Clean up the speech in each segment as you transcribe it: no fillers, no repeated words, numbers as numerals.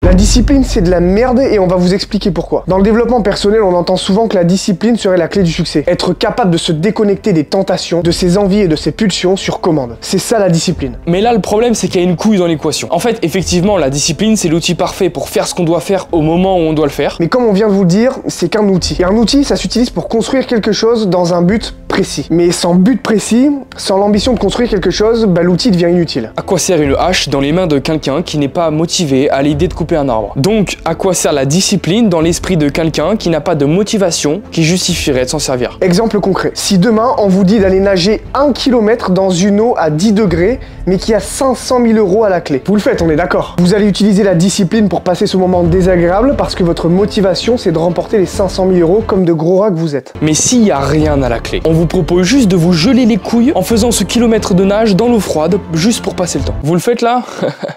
La discipline, c'est de la merde et on va vous expliquer pourquoi. Dans le développement personnel, on entend souvent que la discipline serait la clé du succès. Être capable de se déconnecter des tentations, de ses envies et de ses pulsions sur commande. C'est ça la discipline. Mais là, le problème, c'est qu'il y a une couille dans l'équation. En fait, effectivement, la discipline, c'est l'outil parfait pour faire ce qu'on doit faire au moment où on doit le faire. Mais comme on vient de vous le dire, c'est qu'un outil. Et un outil, ça s'utilise pour construire quelque chose dans un but précis. Mais sans but précis, sans l'ambition de construire quelque chose, bah, l'outil devient inutile. À quoi sert une hache dans les mains de quelqu'un qui n'est pas motivé à l'idée de couper un arbre? Donc, à quoi sert la discipline dans l'esprit de quelqu'un qui n'a pas de motivation qui justifierait de s'en servir? Exemple concret. Si demain, on vous dit d'aller nager 1 km dans une eau à 10 degrés, mais qui a 500 000 € à la clé. Vous le faites, on est d'accord. Vous allez utiliser la discipline pour passer ce moment désagréable parce que votre motivation, c'est de remporter les 500 000 € comme de gros rats que vous êtes. Mais s'il n'y a rien à la clé, on vous propose juste de vous geler les couilles en faisant ce kilomètre de nage dans l'eau froide, juste pour passer le temps. Vous le faites là?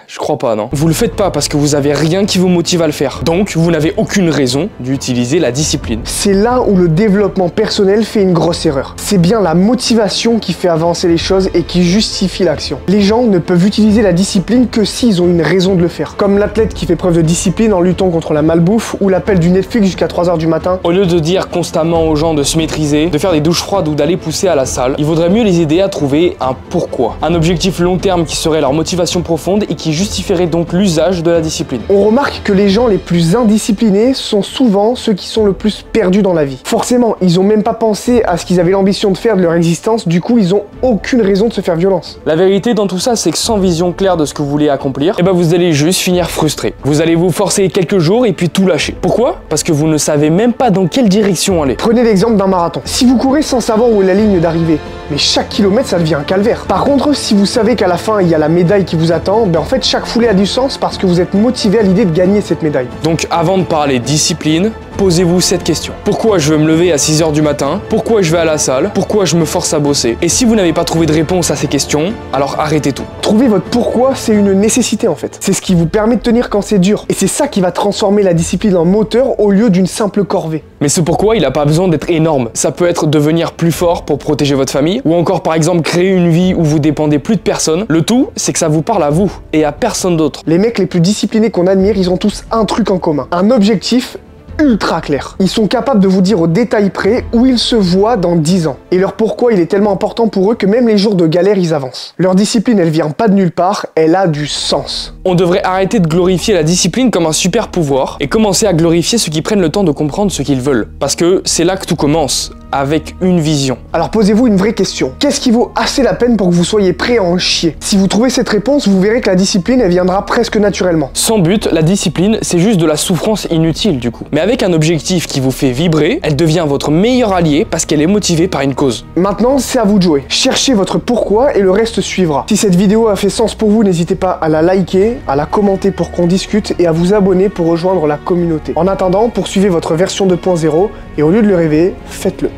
Je crois pas, non. Vous le faites pas parce que vous avez rien qui vous motive à le faire. Donc, vous n'avez aucune raison d'utiliser la discipline. C'est là où le développement personnel fait une grosse erreur. C'est bien la motivation qui fait avancer les choses et qui justifie l'action. Les gens ne peuvent utiliser la discipline que s'ils ont une raison de le faire. Comme l'athlète qui fait preuve de discipline en luttant contre la malbouffe ou l'appel du Netflix jusqu'à 3 h du matin. Au lieu de dire constamment aux gens de se maîtriser, de faire des douches froides ou d'aller pousser à la salle, il vaudrait mieux les aider à trouver un pourquoi. Un objectif long terme qui serait leur motivation profonde et qui justifierait donc l'usage de la discipline. On remarque que les gens les plus indisciplinés sont souvent ceux qui sont le plus perdus dans la vie. Forcément, ils ont même pas pensé à ce qu'ils avaient l'ambition de faire de leur existence, du coup ils ont aucune raison de se faire violence. La vérité dans tout ça, c'est que sans vision claire de ce que vous voulez accomplir, eh ben vous allez juste finir frustré. Vous allez vous forcer quelques jours et puis tout lâcher. Pourquoi? Parce que vous ne savez même pas dans quelle direction aller. Prenez l'exemple d'un marathon. Si vous courez sans savoir où est la ligne d'arrivée, mais chaque kilomètre ça devient un calvaire. Par contre, si vous savez qu'à la fin il y a la médaille qui vous attend, ben en fait chaque foulée a du sens parce que vous êtes motivé à l'idée de gagner cette médaille. Donc avant de parler discipline, posez-vous cette question. Pourquoi je veux me lever à 6 h du matin? Pourquoi je vais à la salle? Pourquoi je me force à bosser? Et si vous n'avez pas trouvé de réponse à ces questions, alors arrêtez tout. Trouver votre pourquoi, c'est une nécessité en fait. C'est ce qui vous permet de tenir quand c'est dur. Et c'est ça qui va transformer la discipline en moteur au lieu d'une simple corvée. Mais ce pourquoi, il n'a pas besoin d'être énorme. Ça peut être devenir plus fort pour protéger votre famille, ou encore par exemple créer une vie où vous dépendez plus de personne. Le tout, c'est que ça vous parle à vous et à personne d'autre. Les mecs les plus disciplinés qu'on admire, ils ont tous un truc en commun. Un objectif ultra clair. Ils sont capables de vous dire au détail près où ils se voient dans 10 ans. Et leur pourquoi, il est tellement important pour eux que même les jours de galère, ils avancent. Leur discipline, elle vient pas de nulle part, elle a du sens. On devrait arrêter de glorifier la discipline comme un super pouvoir et commencer à glorifier ceux qui prennent le temps de comprendre ce qu'ils veulent. Parce que c'est là que tout commence, avec une vision. Alors posez-vous une vraie question. Qu'est-ce qui vaut assez la peine pour que vous soyez prêt à en chier? Si vous trouvez cette réponse, vous verrez que la discipline, elle viendra presque naturellement. Sans but, la discipline, c'est juste de la souffrance inutile du coup. Mais avec un objectif qui vous fait vibrer, elle devient votre meilleur allié parce qu'elle est motivée par une cause. Maintenant, c'est à vous de jouer. Cherchez votre pourquoi et le reste suivra. Si cette vidéo a fait sens pour vous, n'hésitez pas à la liker, à la commenter pour qu'on discute et à vous abonner pour rejoindre la communauté. En attendant, poursuivez votre version 2.0 et au lieu de le rêver, faites-le.